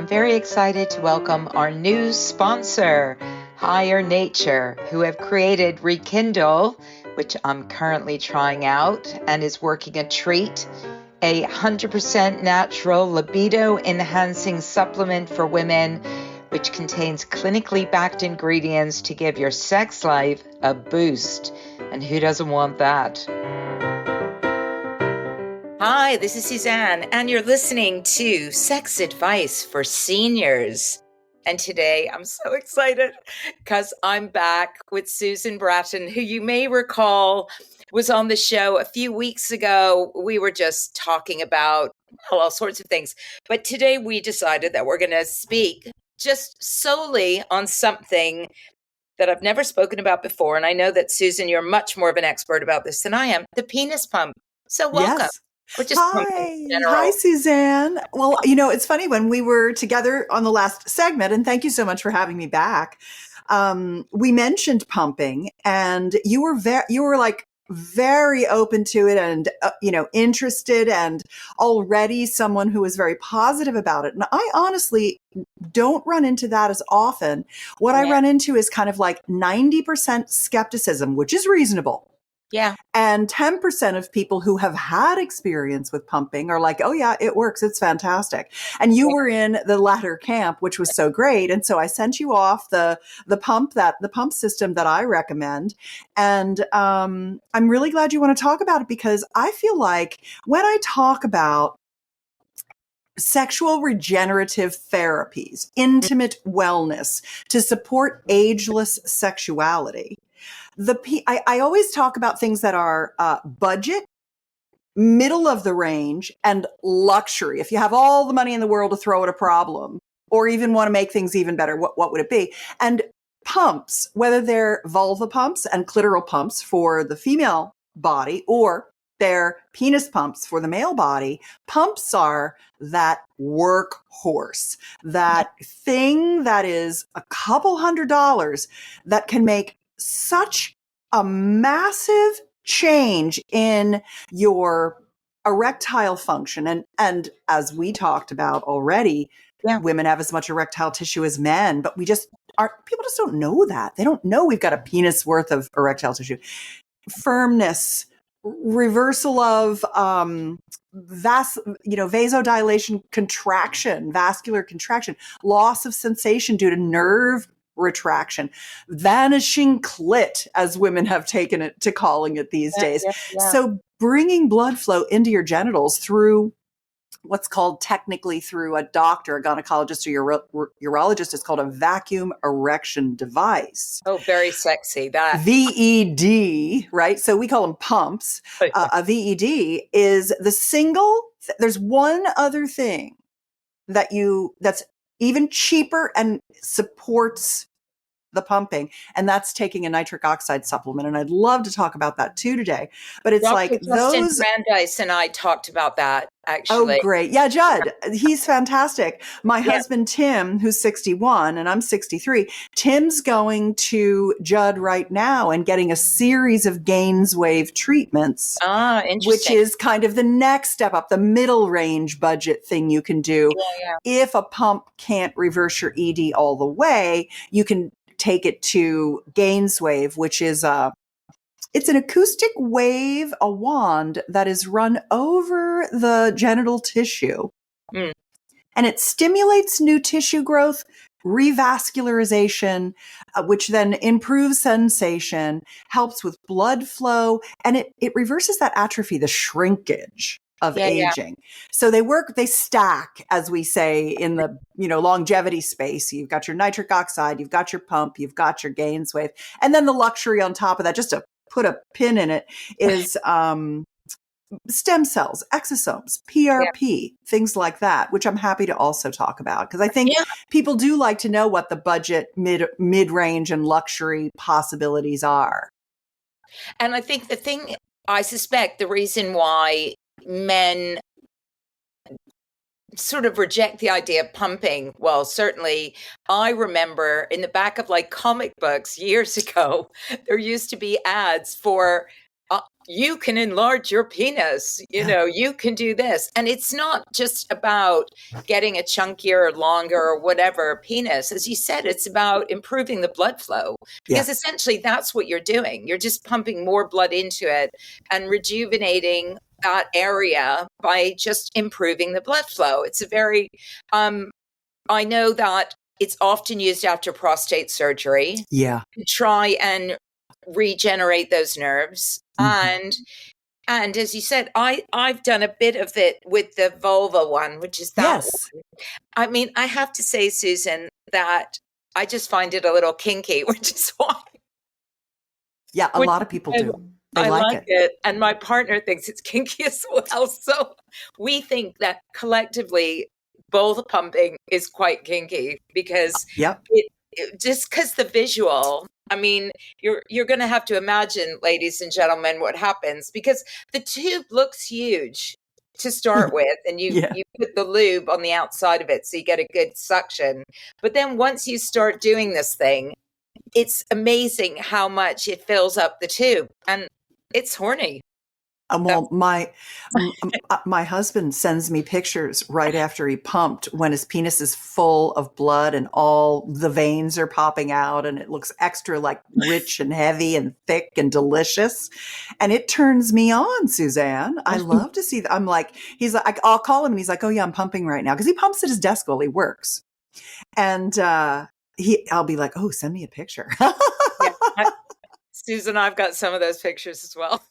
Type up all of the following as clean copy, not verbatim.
I'm very excited to welcome our new sponsor, Higher Nature, who have created Rekindle, which I'm currently trying out and is working a treat, a 100% natural libido-enhancing supplement for women, which contains clinically backed ingredients to give your sex life a boost. And who doesn't want that? Hi, this is Suzanne, and you're listening to Sex Advice for Seniors. And today I'm so excited because I'm back with Susan Bratton, who you may recall was on the show a few weeks ago. We were just talking about all sorts of things. But today we decided that we're going to speak just solely on something that I've never spoken about before. And I know that, Susan, you're much more of an expert about this than I am, the penis pump. So welcome. Yes. Hi, Suzanne. Well, it's funny when we were together on the last segment, and thank you so much for having me back. We mentioned pumping, and you were like very open to it, and interested, and already someone who was very positive about it. And I honestly don't run into that as often. What I run into is kind of like 90% skepticism, which is reasonable. Yeah. And 10% of people who have had experience with pumping are like, oh yeah, it works. It's fantastic. And you were in the latter camp, which was so great. And so I sent you off the pump system that I recommend. And I'm really glad you want to talk about it, because I feel like when I talk about sexual regenerative therapies, intimate wellness to support ageless sexuality, I always talk about things that are budget, middle of the range, and luxury. If you have all the money in the world to throw at a problem, or even want to make things even better, what would it be? And pumps, whether they're vulva pumps and clitoral pumps for the female body, or they're penis pumps for the male body, pumps are that workhorse, that thing that is a couple $100 that can make such a massive change in your erectile function. And as we talked about already, women have as much erectile tissue as men, but people just don't know that. They don't know we've got a penis worth of erectile tissue. Firmness, reversal of vasodilation, vascular contraction, loss of sensation due to nerve retraction, vanishing clit, as women have taken it to calling it these days. So bringing blood flow into your genitals through what's called, technically through a doctor, a gynecologist, or urologist, is called a vacuum erection device. Oh, very sexy. That VED, right? So we call them pumps. A VED is the single, there's one other thing that's even cheaper and supports the pumping, and that's taking a nitric oxide supplement. And I'd love to talk about that too today. But it's Dr. Justin Brandeis and I talked about that, actually. Oh, great. Yeah, Judd, he's fantastic. My husband, Tim, who's 61 and I'm 63, Tim's going to Judd right now and getting a series of Gainswave treatments, which is kind of the next step up, the middle range budget thing you can do. If a pump can't reverse your ED all the way, you can take it to Gainswave, which is it's an acoustic wave, a wand that is run over the genital tissue. And it stimulates new tissue growth, revascularization, which then improves sensation, helps with blood flow, and it reverses that atrophy, the shrinkage of aging. So they stack, as we say in the longevity space. You've got your nitric oxide, you've got your pump, you've got your Gainswave, and then the luxury on top of that, just to put a pin in it, is stem cells, exosomes, PRP, things like that, which I'm happy to also talk about, because I think people do like to know what the budget, mid-range, and luxury possibilities are. And I think I suspect the reason why men sort of reject the idea of pumping. Well, certainly I remember in the back of like comic books years ago, there used to be ads for you can enlarge your penis, you can do this. And it's not just about getting a chunkier, longer, or whatever penis. As you said, it's about improving the blood flow, because essentially that's what you're doing. You're just pumping more blood into it and rejuvenating that area by just improving the blood flow. It's a very, I know that it's often used after prostate surgery. Yeah. To try and regenerate those nerves. And as you said, I've done a bit of it with the vulva one, which is that one. I mean, I have to say, Susan, that I just find it a little kinky, which is why. Yeah, a lot of people do. They like it. And my partner thinks it's kinky as well. So we think that collectively, vulva pumping is quite kinky, because just because the visual, I mean, you're going to have to imagine, ladies and gentlemen, what happens, because the tube looks huge to start with, and you put the lube on the outside of it so you get a good suction. But then once you start doing this thing, it's amazing how much it fills up the tube, and it's horny. Well, my husband sends me pictures right after he pumped, when his penis is full of blood and all the veins are popping out, and it looks extra like rich and heavy and thick and delicious. And it turns me on, Suzanne. I love to see that. I'm like, he's like, I'll call him and he's like, oh yeah, I'm pumping right now. Cause he pumps at his desk while he works. And, I'll be like, oh, send me a picture. Susan, I've got some of those pictures as well.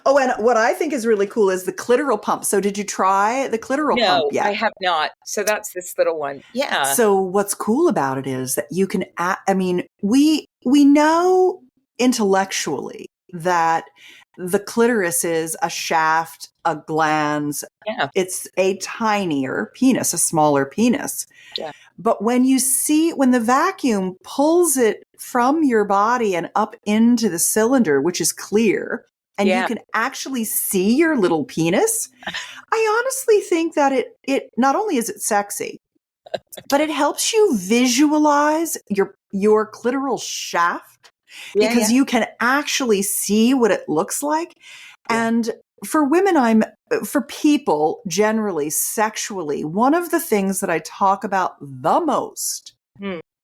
Oh, and what I think is really cool is the clitoral pump. So did you try the clitoral pump yet? No, I have not. So that's this little one. Yeah. So what's cool about it is that you can, I mean, we know intellectually that the clitoris is a shaft, a glans. Yeah. It's a tinier penis, a smaller penis. Yeah. But when the vacuum pulls it from your body and up into the cylinder, which is clear, and you can actually see your little penis, I honestly think that it not only is it sexy, but it helps you visualize your clitoral shaft, because you can actually see what it looks like. And for women, for people generally sexually, one of the things that I talk about the most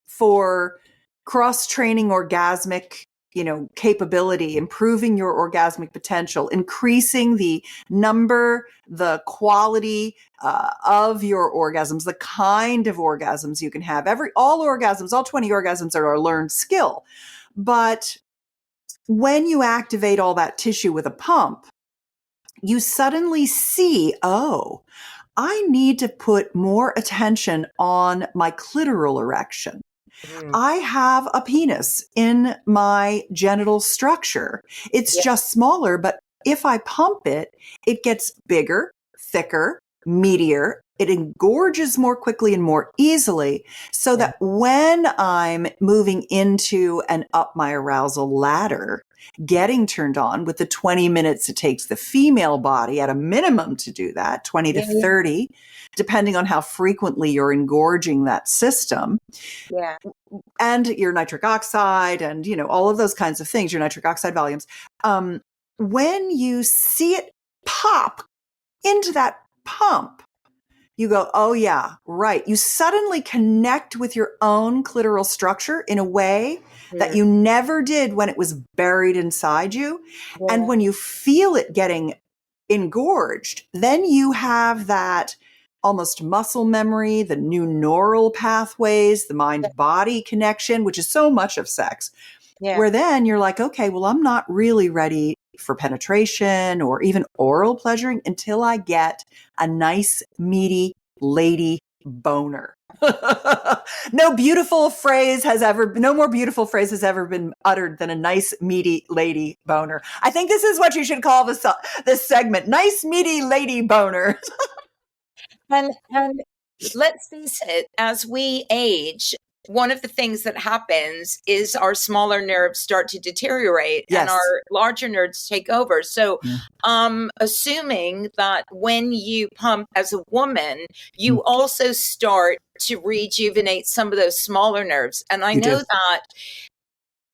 for cross-training orgasmic, capability, improving your orgasmic potential, increasing the number, the quality of your orgasms, the kind of orgasms you can have. All 20 orgasms are a learned skill. But when you activate all that tissue with a pump, you suddenly see, oh, I need to put more attention on my clitoral erection. I have a penis in my genital structure. It's just smaller, but if I pump it, it gets bigger, thicker, meatier. It engorges more quickly and more easily, so that when I'm moving into and up my arousal ladder, getting turned on with the 20 minutes it takes the female body at a minimum to do that, 20 to 30, depending on how frequently you're engorging that system. Yeah. And your nitric oxide and, all of those kinds of things, your nitric oxide volumes. When you see it pop into that pump, you go, oh yeah, right. You suddenly connect with your own clitoral structure in a way that you never did when it was buried inside you. Yeah. And when you feel it getting engorged, then you have that almost muscle memory, the new neural pathways, the mind-body connection, which is so much of sex, where then you're like, okay, well, I'm not really ready for penetration or even oral pleasuring until I get a nice, meaty lady boner. No more beautiful phrase has ever been uttered than a nice, meaty lady boner. I think this is what you should call this segment. Nice, meaty lady boner. And let's face it, as we age, one of the things that happens is our smaller nerves start to deteriorate and our larger nerves take over. So assuming that when you pump as a woman, you also start to rejuvenate some of those smaller nerves. And I know that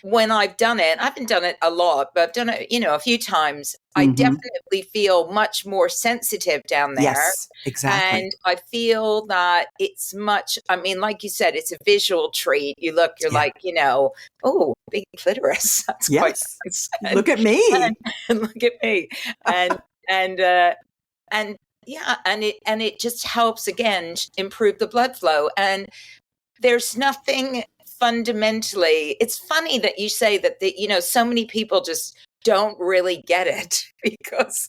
when I've done it, I haven't done it a lot, but I've done it, a few times, I Mm-hmm. definitely feel much more sensitive down there. Yes, exactly. And I feel that it's much, I mean, like you said, it's a visual treat. You look, you're like, oh, big clitoris. That's quite Yes. nice. Look at me. And look at me. And yeah, and it just helps again improve the blood flow. And there's nothing fundamentally. It's funny that you say that so many people just don't really get it because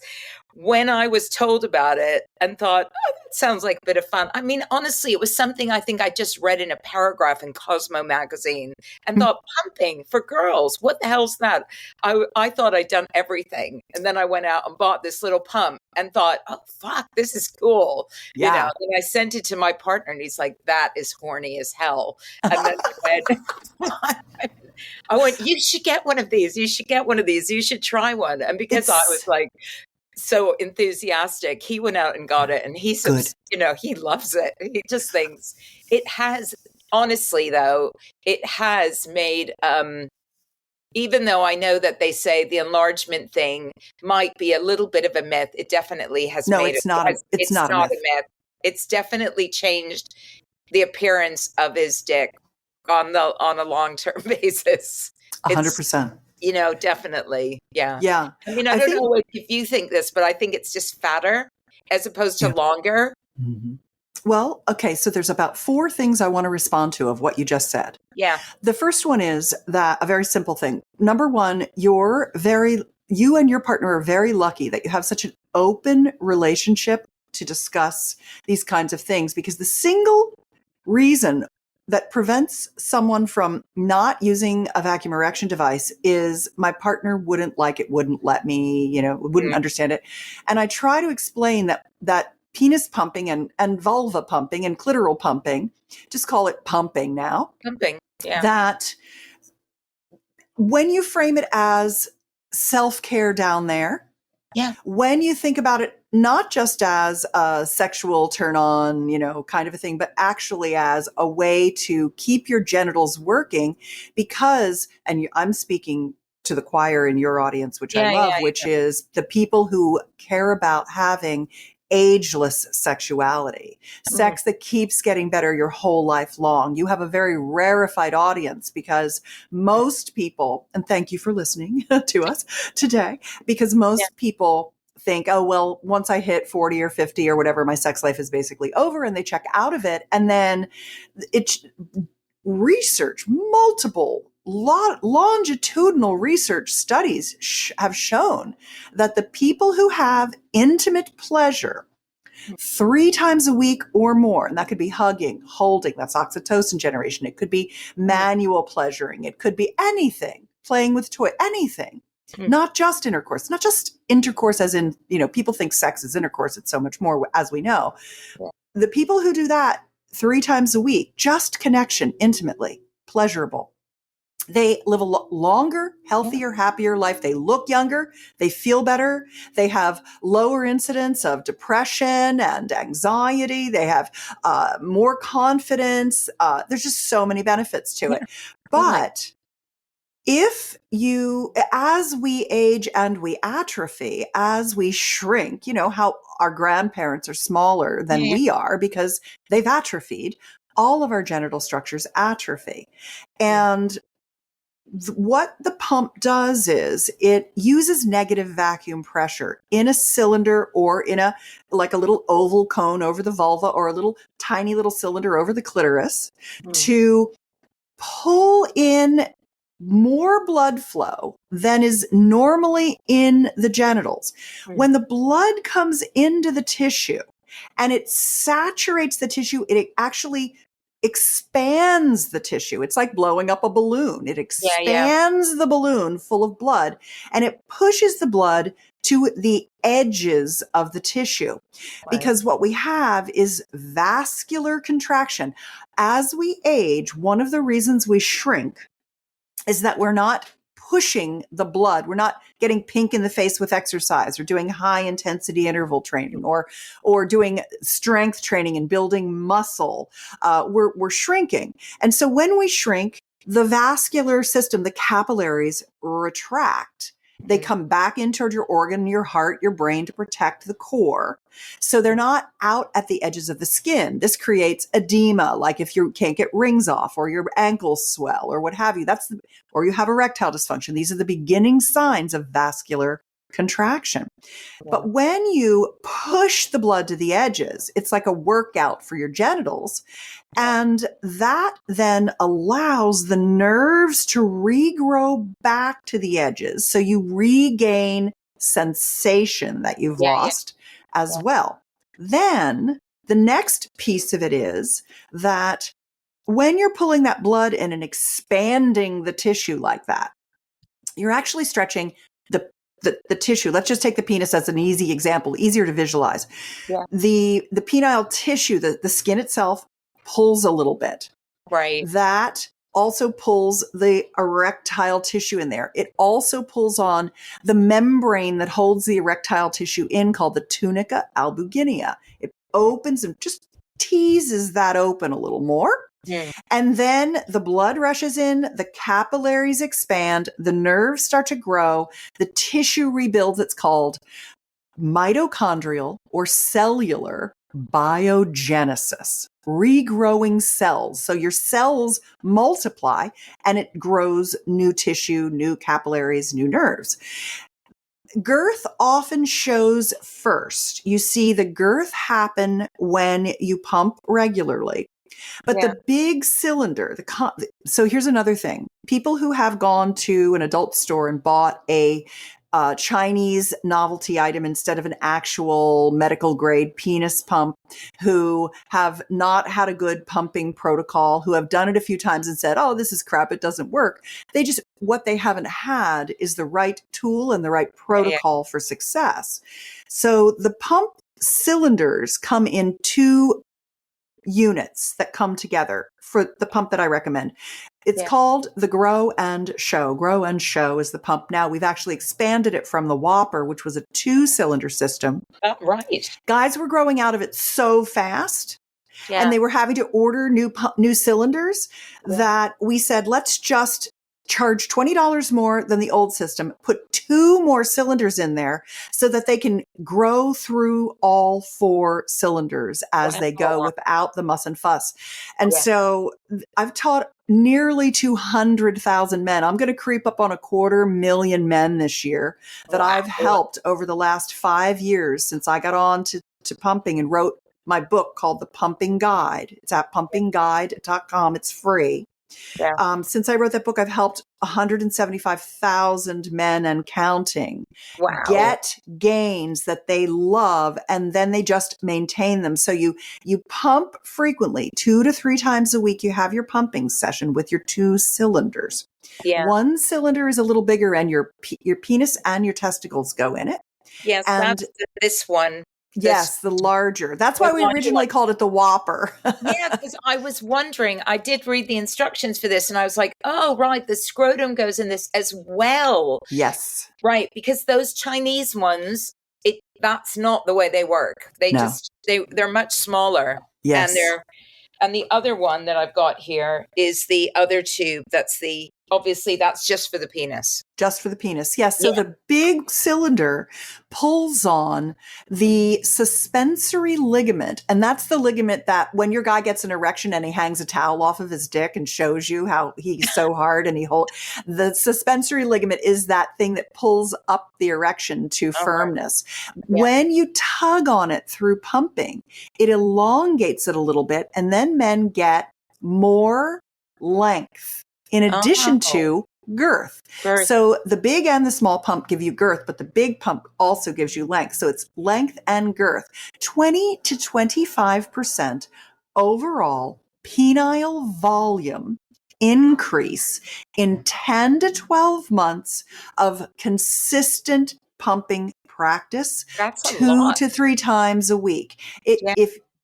when I was told about it and thought, oh, that sounds like a bit of fun. I mean, honestly, it was something I think I just read in a paragraph in Cosmo magazine and thought, pumping for girls, what the hell's that? I thought I'd done everything. And then I went out and bought this little pump and thought, oh, fuck, this is cool. Yeah. And I sent it to my partner and he's like, that is horny as hell. And then I went, you should get one of these. You should get one of these. You should try one. And because I was like, so enthusiastic, he went out and got it, and he says, he loves it. He just thinks it has, honestly though, it has made, even though I know that they say the enlargement thing might be a little bit of a myth, it definitely has made it's not a myth. It's definitely changed the appearance of his dick on a long-term basis. 100%. Definitely. Yeah. Yeah. I mean, I don't know if you think this, but I think it's just fatter as opposed to longer. Mm-hmm. Well, okay. So there's about 4 things I want to respond to of what you just said. Yeah. The first one is that a very simple thing. Number one, you and your partner are very lucky that you have such an open relationship to discuss these kinds of things, because the single reason that prevents someone from not using a vacuum erection device is my partner wouldn't like it, wouldn't let me, wouldn't understand it. And I try to explain that penis pumping and vulva pumping and clitoral pumping, just call it pumping now. Pumping, yeah. That when you frame it as self-care down there, when you think about it not just as a sexual turn on, kind of a thing, but actually as a way to keep your genitals working, because, and I'm speaking to the choir in your audience, which I love, which is the people who care about having ageless sexuality, sex that keeps getting better your whole life long. You have a very rarefied audience, because most people, and thank you for listening to us today, because most people think, oh, well, once I hit 40 or 50 or whatever, my sex life is basically over, and they check out of it. And then multiple longitudinal research studies have shown that the people who have intimate pleasure 3 times a week or more, and that could be hugging, holding, that's oxytocin generation. It could be manual pleasuring. It could be anything, playing with toy, anything. Not just intercourse as in, people think sex is intercourse. It's so much more, as we know. The people who do that 3 times a week, just connection, intimately, pleasurable, they live a longer, healthier, happier life. They look younger. They feel better. They have lower incidence of depression and anxiety. They have more confidence. There's just so many benefits to it. But as we age and we atrophy, as we shrink, how our grandparents are smaller than we are because they've atrophied, all of our genital structures atrophy. And what the pump does is it uses negative vacuum pressure in a cylinder or in a little oval cone over the vulva, or a little tiny little cylinder over the clitoris to pull in more blood flow than is normally in the genitals. When the blood comes into the tissue and it saturates the tissue, it actually expands the tissue. It's like blowing up a balloon. It expands the balloon full of blood, and it pushes the blood to the edges of the tissue. Because what we have is vascular contraction. As we age, one of the reasons we shrink is that we're not pushing the blood. We're not getting pink in the face with exercise, or doing high intensity interval training, or doing strength training and building muscle. We're shrinking. And so when we shrink, the vascular system, the capillaries retract. They come back in toward your organ, your heart, your brain to protect the core. So they're not out at the edges of the skin. This creates edema, like if you can't get rings off or your ankles swell or what have you. Or you have erectile dysfunction. These are the beginning signs of vascular contraction. But when you push the blood to the edges, it's like a workout for your genitals. And that then allows the nerves to regrow back to the edges. So you regain sensation that you've lost as well. Then the next piece of it is that when you're pulling that blood in and expanding the tissue like that, you're actually stretching the tissue. Let's just take the penis as an easy example, easier to visualize. Yeah. The penile tissue, the skin itself pulls a little bit. Right. That also pulls the erectile tissue in there. It also pulls on the membrane that holds the erectile tissue in, called the tunica albuginea. It opens and just teases that open a little more. And then the blood rushes in, the capillaries expand, the nerves start to grow, the tissue rebuilds. It's called mitochondrial or cellular biogenesis, regrowing cells. So your cells multiply and it grows new tissue, new capillaries, new nerves. Girth often shows first. You see the girth happen when you pump regularly. But the big cylinder, so here's another thing. People who have gone to an adult store and bought a Chinese novelty item instead of an actual medical grade penis pump, who have not had a good pumping protocol, who have done it a few times and said, oh, this is crap, it doesn't work. What they haven't had is the right tool and the right protocol for success. So the pump cylinders come in two units that come together for the pump that I recommend. It's called the Grow and Show. Grow and Show is the pump. Now we've actually expanded it from the Whopper, which was a 2-cylinder system. Right. Guys were growing out of it so fast. And they were having to order new cylinders that we said, let's just charge $20 more than the old system, put 2 more cylinders in there so that they can grow through all 4 cylinders as they go without the muss and fuss. And so I've taught nearly 200,000 men. I'm going to creep up on 250,000 men this year that I've helped over the last 5 years since I got on to pumping and wrote my book called The Pumping Guide. It's at pumpingguide.com. It's free. Since I wrote that book, I've helped 175,000 men and counting get gains that they love, and then they just maintain them. So you pump frequently, 2 to 3 times a week. You have your pumping session with your 2 cylinders. 1 cylinder is a little bigger, and your penis and your testicles go in it. Yes, and that's this one. Yes, the larger. That's why we originally called it the Whopper. Because I was wondering, I did read the instructions for this and I was like, oh, right, the scrotum goes in this as well. Yes. Right, because those Chinese ones, that's not the way they work. They're much smaller. Yes. And the other one that I've got here is the other tube. Obviously that's just for the penis. Just for the penis. Yes. So the big cylinder pulls on the suspensory ligament. And that's the ligament that when your guy gets an erection and he hangs a towel off of his dick and shows you how he's so hard and the suspensory ligament is that thing that pulls up the erection to firmness. When you tug on it through pumping, it elongates it a little bit, and then men get more length in addition to girth. So the big and the small pump give you girth, but the big pump also gives you length. So it's length and girth. 20 to 25% overall penile volume increase in 10 to 12 months of consistent pumping practice. That's 2 to 3 times a week.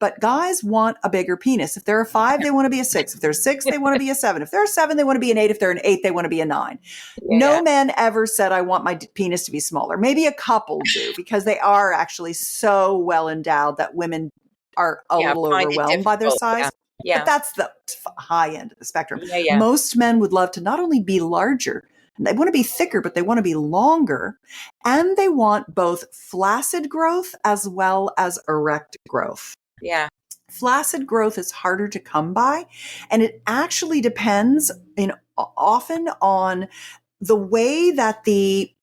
But guys want a bigger penis. If they're a 5, they want to be a 6. If they're a 6, they want to be a 7. If they're a 7, they want to be an 8. If they're an 8, they want to be a 9. No man ever said, I want my penis to be smaller. Maybe a couple do, because they are actually so well endowed that women are a little overwhelmed by their size. Yeah. But that's the high end of the spectrum. Yeah. Yeah. Most men would love to not only be larger, they want to be thicker, but they want to be longer. And they want both flaccid growth as well as erect growth. Yeah. Flaccid growth is harder to come by. And it actually depends often on the way that the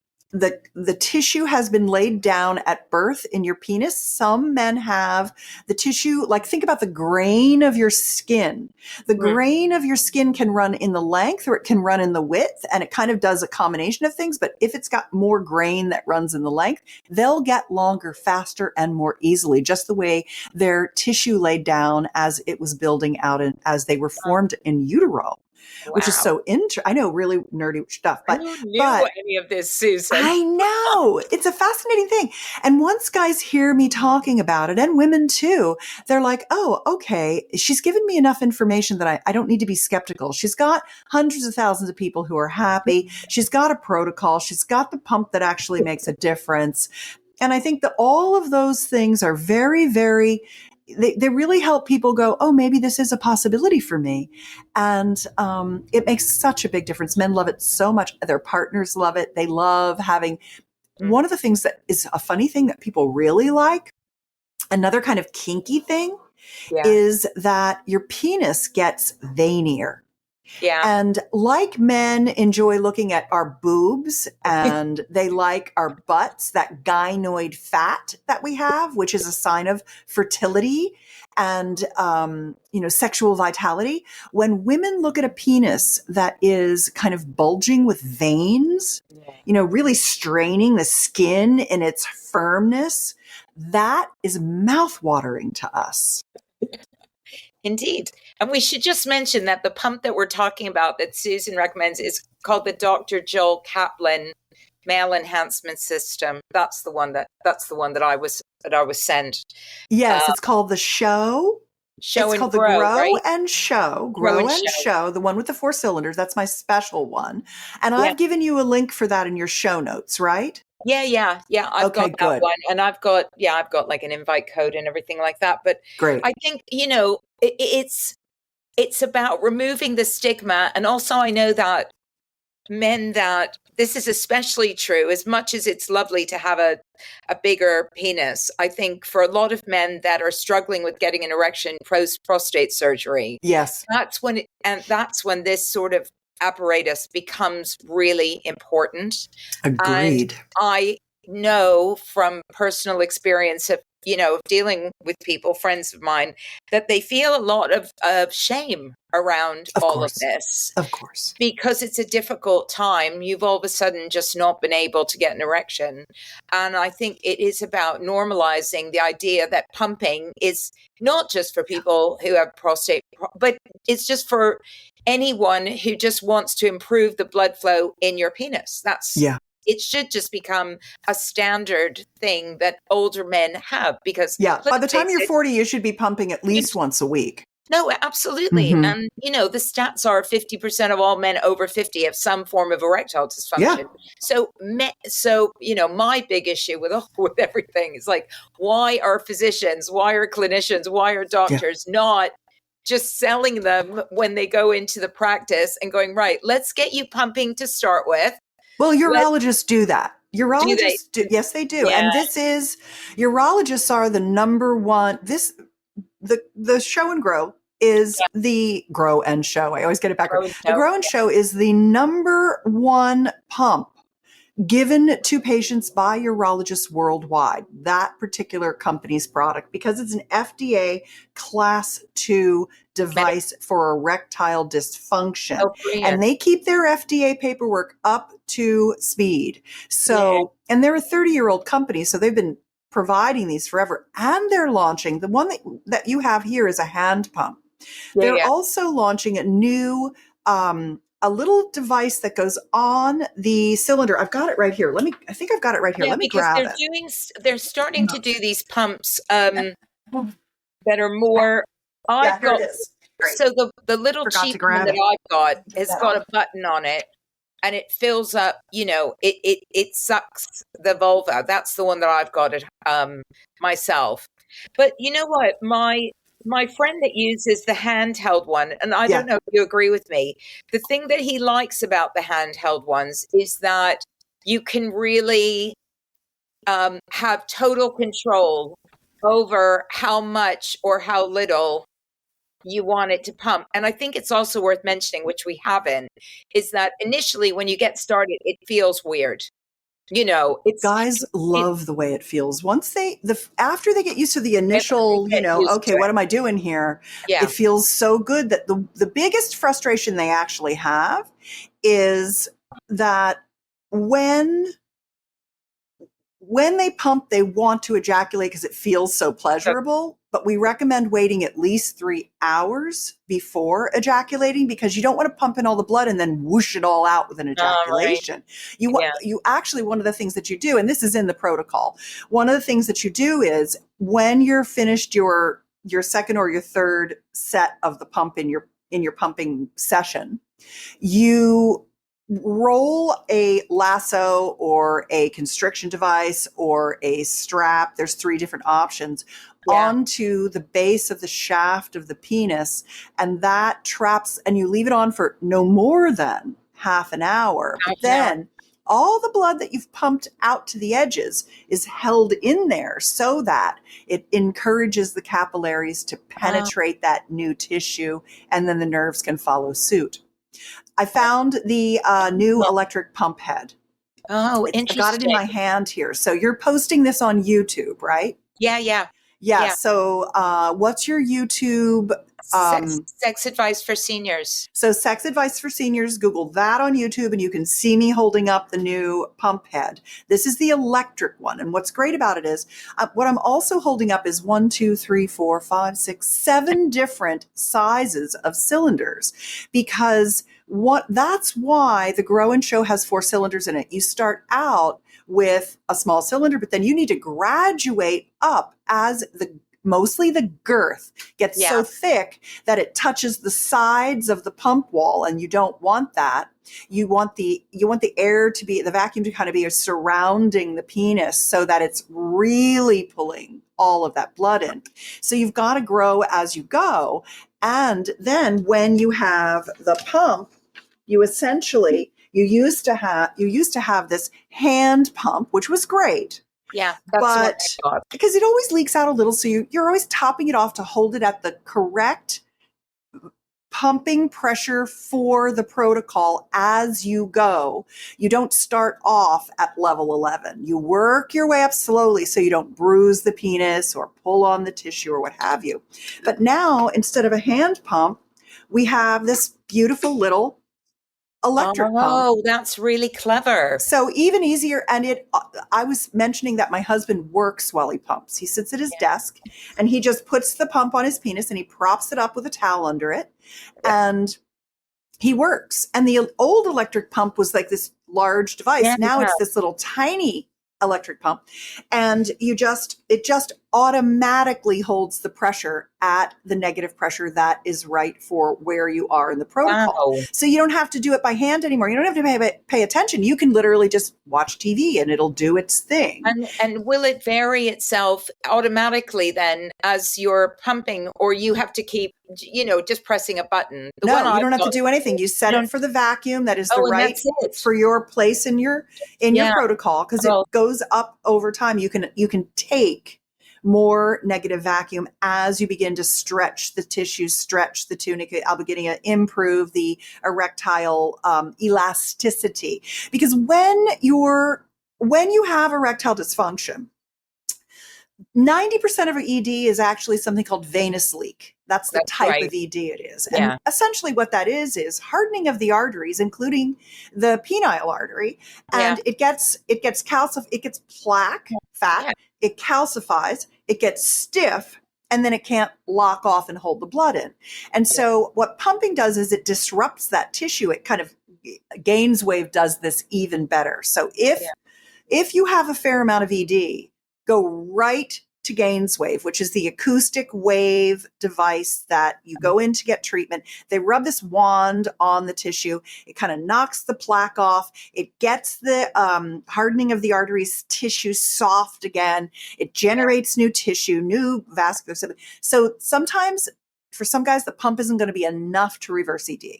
tissue has been laid down at birth in your penis. Some men have the tissue, like think about the grain of your skin. The grain of your skin can run in the length or it can run in the width, and it kind of does a combination of things. But if it's got more grain that runs in the length, they'll get longer faster and more easily, just the way their tissue laid down as it was building out and as they were formed in utero. Wow. Which is so I know, really nerdy stuff, but who knew any of this, Susan? I know, it's a fascinating thing. And once guys hear me talking about it, and women too, they're like, oh, okay, she's given me enough information that I don't need to be skeptical. She's got hundreds of thousands of people who are happy. She's got a protocol. She's got the pump that actually makes a difference. And I think that all of those things are very, very, they really help people go, oh, maybe this is a possibility for me. And it makes such a big difference. Men love it so much. Their partners love it. They love having one of the things that is a funny thing that people really like, another kind of kinky thing, is that your penis gets veinier. Yeah. And like men enjoy looking at our boobs and they like our butts, that gynoid fat that we have, which is a sign of fertility and, sexual vitality. When women look at a penis that is kind of bulging with veins, really straining the skin in its firmness, that is mouthwatering to us. Indeed. And we should just mention that the pump that we're talking about that Susan recommends is called the Dr. Joel Kaplan Male Enhancement System. That's the one that I was sent. Yes, it's called the Show. It's called the Grow, right? and Show. Grow and Show, the one with the 4 cylinders. That's my special one. And I've given you a link for that in your show notes, right? Yeah. I've got that one. And I've got like an invite code and everything like that. But great. I think, it's about removing the stigma. And also I know that men, that this is especially true, as much as it's lovely to have a bigger penis. I think for a lot of men that are struggling with getting an erection post-prostate surgery. Yes. That's when this sort of apparatus becomes really important. Agreed. And I know from personal experience of dealing with people, friends of mine, that they feel a lot of shame around all of this. Of course. Because it's a difficult time. You've all of a sudden just not been able to get an erection. And I think it is about normalizing the idea that pumping is not just for people who have prostate, but it's just for anyone who just wants to improve the blood flow in your penis. It should just become a standard thing that older men have, because by the time you're 40, you should be pumping at least once a week. No, absolutely. Mm-hmm. And, the stats are 50% of all men over 50 have some form of erectile dysfunction. Yeah. So, my big issue with everything is like, why are physicians, why are clinicians, why are doctors not just selling them when they go into the practice and going, right, let's get you pumping to start with. Well, urologists do that. Urologists do. Yes, they do. Yeah. And urologists are the number one, the Show and Grow is the Grow and Show. I always get it backwards. The Grow and Show is the number one pump given to patients by urologists worldwide, that particular company's product, because it's an FDA Class 2 device for erectile dysfunction. And they keep their FDA paperwork up to speed. So, and they're a 30-year-old company, so they've been providing these forever. And they're launching, the one that you have here is a hand pump. They're also launching a new, a little device that goes on the cylinder. I've got it right here. I think I've got it right here. Let me grab it. They're starting to do these pumps that are more. Here it is. Great. So the little cheap one that I've got has got a button on it, and it fills up. It sucks the vulva. That's the one that I've got at myself. But you know what? my friend that uses the handheld one, and I Yeah. don't know if you agree with me, the thing that he likes about the handheld ones is that you can really have total control over how much or how little you want it to pump. And I think it's also worth mentioning, which we haven't, is that initially when you get started, it feels weird. You know, Guys love the way it feels. Once after they get used to the they initial, get used okay, to what it. am I doing here? Yeah. It feels so good that the biggest frustration they actually have is that when they pump, they want to ejaculate because it feels so pleasurable. But we recommend waiting at least 3 hours before ejaculating, because you don't want to pump in all the blood and then whoosh it all out with an Right. ejaculation. Yeah. You actually, one of the things that you do, and this is in the protocol, one of the things that you do is when you're finished your second or your third set of the pump in your pumping session, you roll a lasso or a constriction device or a strap. There's 3 different options onto the base of the shaft of the penis, and that traps, and you leave it on for no more than half an hour. But then all the blood that you've pumped out to the edges is held in there so that it encourages the capillaries to penetrate that new tissue, and then the nerves can follow suit. I found the new electric pump head. Oh, I got it in interesting. my hand here. So you're posting this on YouTube, right? Yeah. Yeah. So what's your YouTube? Sex advice for seniors. So sex advice for seniors, Google that on YouTube and you can see me holding up the new pump head. This is the electric one. And what's great about it is what I'm also holding up is 1, 2, 3, 4, 5, 6, 7 different sizes of cylinders, because that's why the Grow and Show has 4 cylinders in it. You start out with a small cylinder, but then you need to graduate up as mostly the girth gets so thick that it touches the sides of the pump wall, and you don't want that. You want the air to be, the vacuum to kind of be surrounding the penis so that it's really pulling all of that blood in. So you've got to grow as you go. And then when you have the pump, you used to have this hand pump, which was great. Yeah, that's but what I thought. Because it always leaks out a little, so you're always topping it off to hold it at the correct pumping pressure for the protocol as you go. You don't start off at level 11. You work your way up slowly so you don't bruise the penis or pull on the tissue or what have you. But now, instead of a hand pump, we have this beautiful little electric pump. Oh, that's really clever. So even easier. And I was mentioning that my husband works while he pumps. He sits at his desk and he just puts the pump on his penis and he props it up with a towel under it and he works. And the old electric pump was like this large device. Now it's this little tiny electric pump, and it just automatically holds the pressure at the negative pressure that is right for where you are in the protocol. Wow. So you don't have to do it by hand anymore. You don't have to pay attention. You can literally just watch TV and it'll do its thing. And will it vary itself automatically then as you're pumping, or you have to keep, just pressing a button? No, you don't have to do anything. You set it for the vacuum that is the right for your place in your protocol, because it goes up over time. You can take more negative vacuum as you begin to stretch the tissue, stretch the tunica, beginning to improve the erectile elasticity. Because when you have erectile dysfunction, 90% of ED is actually something called venous leak. That's the type of ED it is. And essentially what that is hardening of the arteries, including the penile artery. And it gets calcified, it gets plaque, fat, it calcifies, it gets stiff, and then it can't lock off and hold the blood in. And so what pumping does is it disrupts that tissue. It kind of, Gainswave does this even better. So if you have a fair amount of ED, go right to Gainswave, which is the acoustic wave device that you go in to get treatment. They rub this wand on the tissue. It kind of knocks the plaque off. It gets the hardening of the arteries tissue soft again. It generates new tissue, new vascular system. So sometimes for some guys, the pump isn't going to be enough to reverse ED.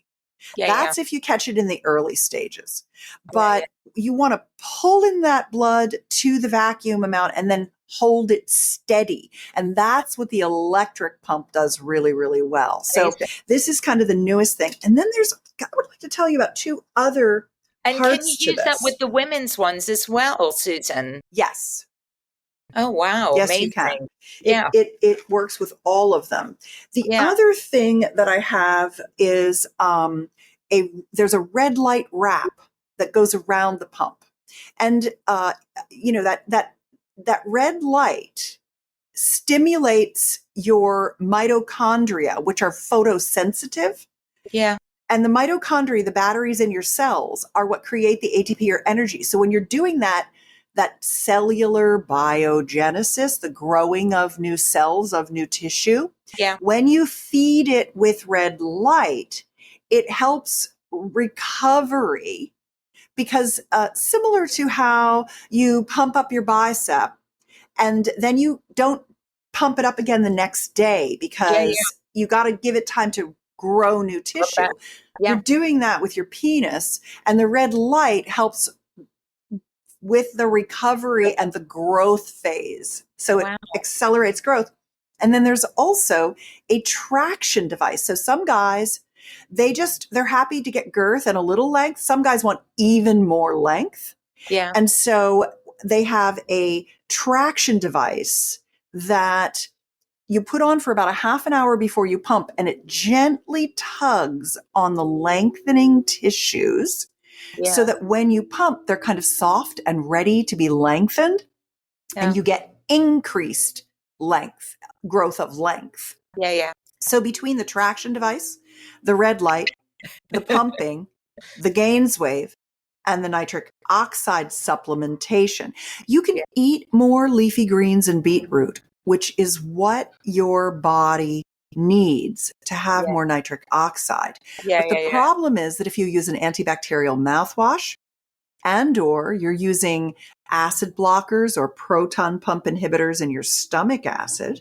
That's if you catch it in the early stages. But you want to pull in that blood to the vacuum amount and then hold it steady. And that's what the electric pump does really, really well. So this is kind of the newest thing. And then I would like to tell you about two other parts to this. And can you use that with the women's ones as well, Susan? Yes. Oh, wow. Yes, amazing. You can. Yeah. It works with all of them. The other thing that I have is there's a red light wrap that goes around the pump. And, that red light stimulates your mitochondria, which are photosensitive. Yeah. And the mitochondria, the batteries in your cells, are what create the ATP or energy. So when you're doing that cellular biogenesis, the growing of new cells, of new tissue, when you feed it with red light, it helps recovery. Because similar to how you pump up your bicep and then you don't pump it up again the next day because you got to give it time to grow new tissue. You're doing that with your penis, and the red light helps with the recovery and the growth phase. So it accelerates growth. And then there's also a traction device. So some guys, they're happy to get girth and a little length. Some guys want even more length. Yeah. And so they have a traction device that you put on for about a half an hour before you pump, and it gently tugs on the lengthening tissues so that when you pump, they're kind of soft and ready to be lengthened, and you get increased length, growth of length. Yeah, yeah. So between the traction device, the red light, the pumping, the Gainswave, and the nitric oxide supplementation, you can eat more leafy greens and beetroot, which is what your body needs to have more nitric oxide. But the problem is that if you use an antibacterial mouthwash and/or you're using acid blockers or proton pump inhibitors in your stomach acid,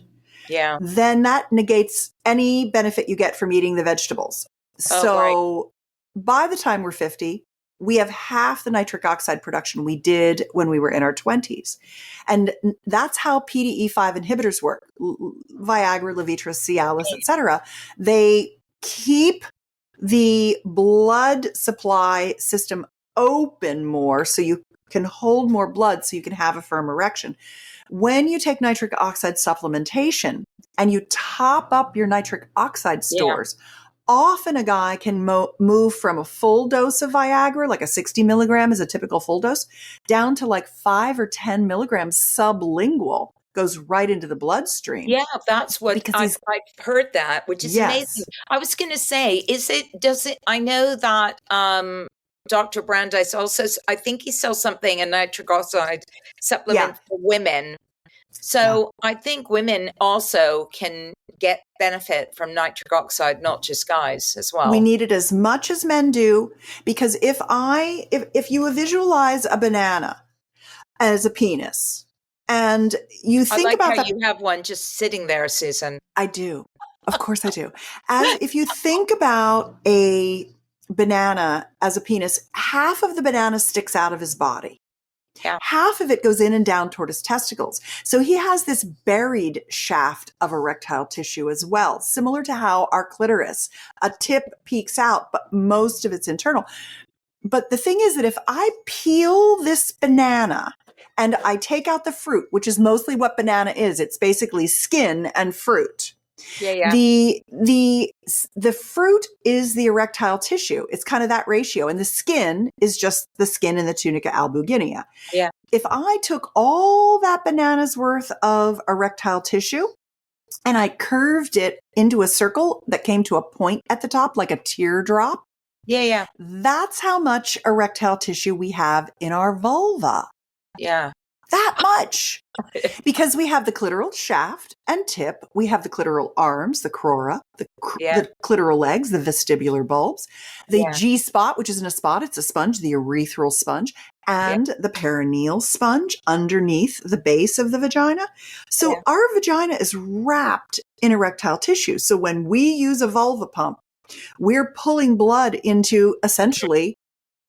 then that negates any benefit you get from eating the vegetables. By the time we're 50, we have half the nitric oxide production we did when we were in our 20s. And that's how PDE5 inhibitors work. Viagra, Levitra, Cialis, etc. They keep the blood supply system open more so you can hold more blood so you can have a firm erection. When you take nitric oxide supplementation and you top up your nitric oxide stores, often a guy can move from a full dose of Viagra, like a 60 milligram is a typical full dose, down to like 5 or 10 milligrams sublingual, goes right into the bloodstream. Yeah, that's what I've heard that, which is amazing. I was going to say, I know that Dr. Brandeis also, I think he sells something, a nitric oxide supplement for women. So I think women also can get benefit from nitric oxide, not just guys as well. We need it as much as men do, because if you visualize a banana as a penis and you think about that, you have one just sitting there, Susan. I do. Of course I do. If you think about a banana as a penis, half of the banana sticks out of his body. Yeah. Half of it goes in and down toward his testicles. So he has this buried shaft of erectile tissue as well, similar to how our clitoris, a tip peeks out, but most of it's internal. But the thing is that if I peel this banana and I take out the fruit, which is mostly what banana is, it's basically skin and fruit. Yeah. The fruit is the erectile tissue. It's kind of that ratio. And the skin is just the skin in the tunica albuginea. Yeah. If I took all that banana's worth of erectile tissue and I curved it into a circle that came to a point at the top, like a teardrop. Yeah. That's how much erectile tissue we have in our vulva. Yeah. That much. Because we have the clitoral shaft and tip, we have the clitoral arms, the crura, the clitoral legs, the vestibular bulbs, the G spot, which isn't a spot, it's a sponge, the urethral sponge, and the perineal sponge underneath the base of the vagina. So our vagina is wrapped in erectile tissue. So when we use a vulva pump, we're pulling blood into essentially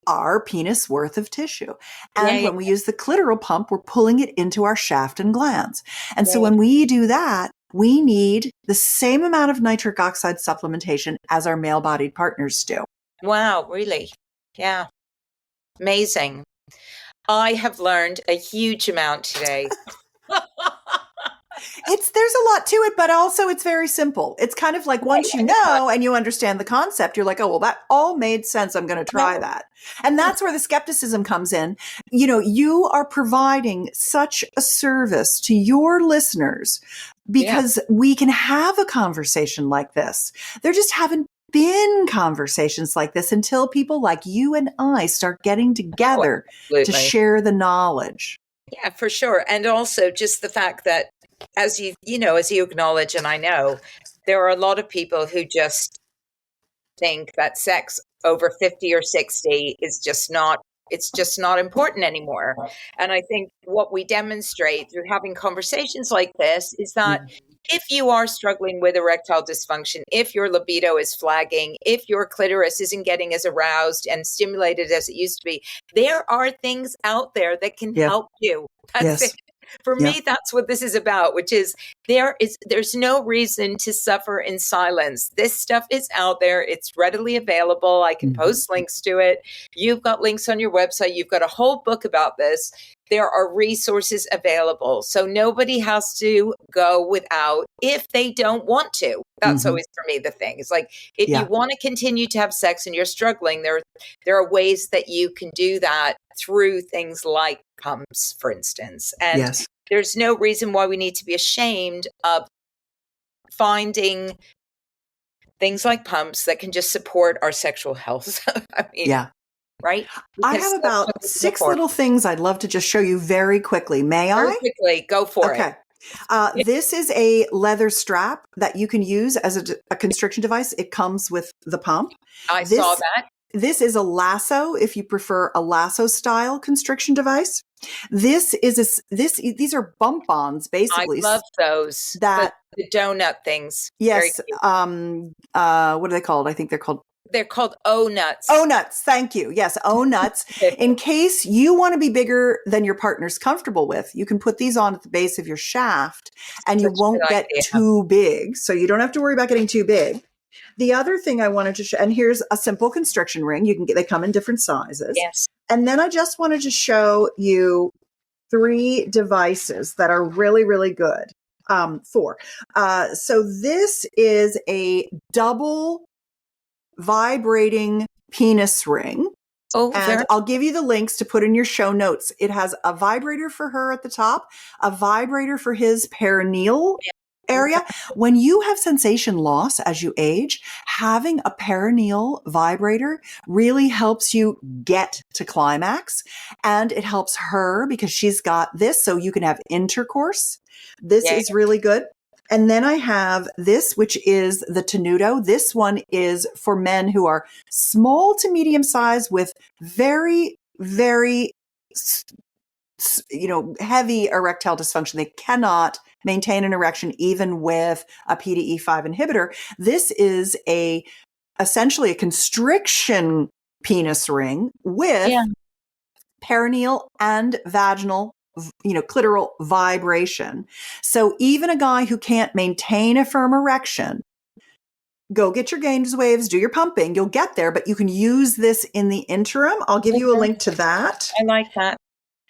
our penis worth of tissue. And when we use the clitoral pump, we're pulling it into our shaft and glands. And so when we do that, we need the same amount of nitric oxide supplementation as our male-bodied partners do. Wow, really? Yeah. Amazing. I have learned a huge amount today. There's a lot to it, but also it's very simple. It's kind of like once you know and you understand the concept, you're like, oh, well, that all made sense. I'm going to try that. And that's where the skepticism comes in. You know, you are providing such a service to your listeners because we can have a conversation like this. There just haven't been conversations like this until people like you and I start getting together to share the knowledge. Yeah, for sure. And also just the fact that as you acknowledge, and I know there are a lot of people who just think that sex over 50 or 60 is just not important anymore. And I think what we demonstrate through having conversations like this is that if you are struggling with erectile dysfunction, if your libido is flagging, if your clitoris isn't getting as aroused and stimulated as it used to be, there are things out there that can help you. That's it. For me, that's what this is about, which is there's no reason to suffer in silence. This stuff is out there. It's readily available. I can post links to it. You've got links on your website. You've got a whole book about this. There are resources available. So nobody has to go without if they don't want to. That's always for me the thing. It's like if you want to continue to have sex and you're struggling, there are ways that you can do that through things like pumps, for instance. And there's no reason why we need to be ashamed of finding things like pumps that can just support our sexual health. I mean, right? I have about 6 little things I'd love to just show you very quickly. May I? Very quickly. Go for it. This is a leather strap that you can use as a constriction device. It comes with the pump. I saw that. This is a lasso, if you prefer a lasso style constriction device. These are bump-ons, basically. I love those. The donut things. Yes. What are they called? I think they're called O-nuts. O-nuts. Thank you. Yes. O-nuts. In case you want to be bigger than your partner's comfortable with, you can put these on at the base of your shaft and you won't get too big. So you don't have to worry about getting too big. The other thing I wanted to show, and here's a simple constriction ring. They come in different sizes. Yes. And then I just wanted to show you 3 devices that are really, really good. 4. So this is a double vibrating penis ring. And I'll give you the links to put in your show notes. It has a vibrator for her at the top, a vibrator for his perineal area. When you have sensation loss as you age, having a perineal vibrator really helps you get to climax, and it helps her because she's got this so you can have intercourse. This is really good. And then I have this, which is the tenuto. This one is for men who are small to medium size with very, very, heavy erectile dysfunction. They cannot maintain an erection even with a PDE5 inhibitor. This is essentially a constriction penis ring with perineal and vaginal, clitoral vibration. So even a guy who can't maintain a firm erection, go get your gains waves, do your pumping, you'll get there, but you can use this in the interim. I'll give you a link to that. I like that.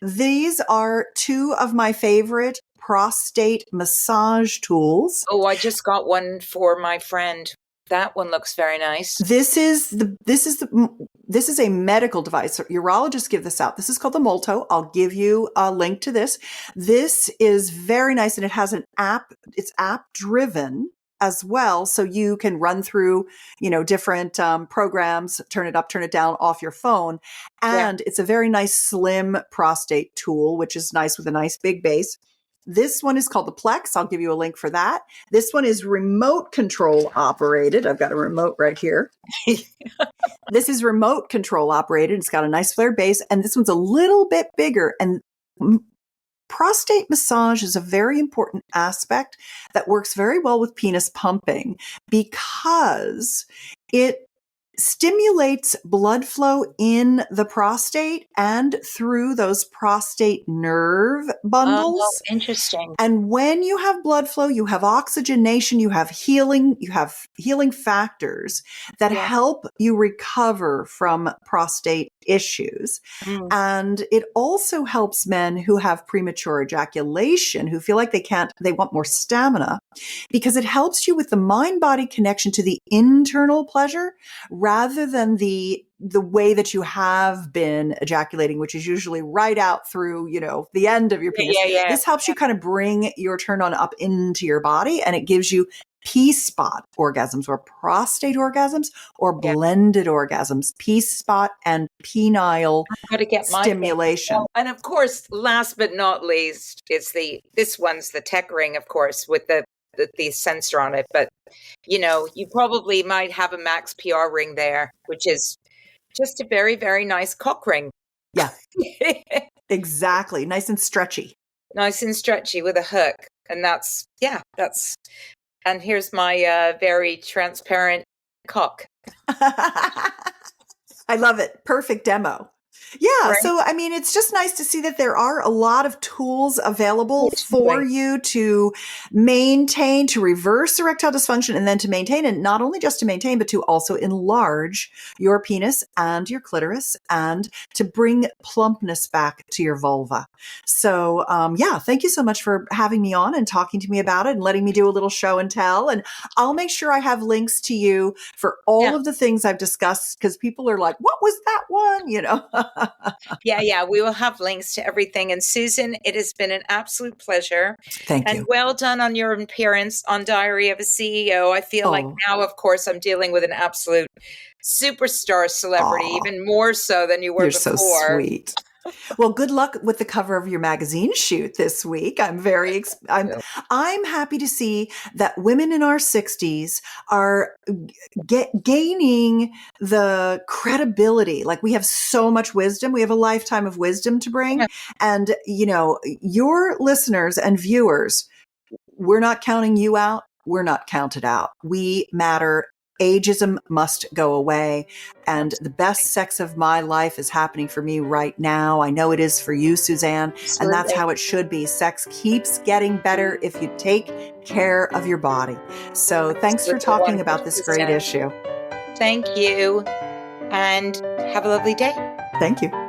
These are 2 of my favorite prostate massage tools. Oh, I just got one for my friend. That one looks very nice. This is a medical device. Urologists give this out. This is called the Molto. I'll give you a link to this. This is very nice, and it has an app. It's app driven. as well. So you can run through, different programs, turn it up, turn it down off your phone. Yeah. And it's a very nice slim prostate tool, which is nice with a nice big base. This one is called the Plex. I'll give you a link for that. This one is remote control operated. I've got a remote right here. This is remote control operated. It's got a nice flared base, and this one's a little bit bigger. And prostate massage is a very important aspect that works very well with penis pumping because it stimulates blood flow in the prostate and through those prostate nerve bundles. Oh, interesting. And when you have blood flow, you have oxygenation, you have healing factors that help you recover from prostate issues. And it also helps men who have premature ejaculation, who feel like they want more stamina, because it helps you with the mind-body connection to the internal pleasure rather than the way that you have been ejaculating, which is usually right out through, the end of your penis. This helps you kind of bring your turn on up into your body, and it gives you P-spot orgasms or prostate orgasms or blended orgasms, P-spot and penile stimulation. And of course, last but not least, this one's the tech ring, of course, with the sensor on it. But, you probably might have a Max PR ring there, which is just a very, very nice cock ring. Yeah, exactly. Nice and stretchy. Nice and stretchy with a hook. And and here's my very transparent cock. I love it. Perfect demo. Yeah. Right. So, it's just nice to see that there are a lot of tools available for you to maintain, to reverse erectile dysfunction, and then to maintain, and not only just to maintain, but to also enlarge your penis and your clitoris and to bring plumpness back to your vulva. So, thank you so much for having me on and talking to me about it and letting me do a little show and tell. And I'll make sure I have links to you for all of the things I've discussed, because people are like, what was that one? Yeah. We will have links to everything. And Susan, it has been an absolute pleasure. Thank you. And well done on your appearance on Diary of a CEO. I feel like now, of course, I'm dealing with an absolute superstar celebrity, even more so than you were before. You're so sweet. Well, good luck with the cover of your magazine shoot this week. I'm happy to see that women in our 60s are gaining the credibility. Like, we have so much wisdom. We have a lifetime of wisdom to bring. And, your listeners and viewers, we're not counting you out. We're not counted out. We matter. Ageism must go away. And the best sex of my life is happening for me right now. I know it is for you, Suzanne. Absolutely. And that's how it should be. Sex keeps getting better if you take care of your body. So thanks for talking about this great issue. Thank you. And have a lovely day. Thank you.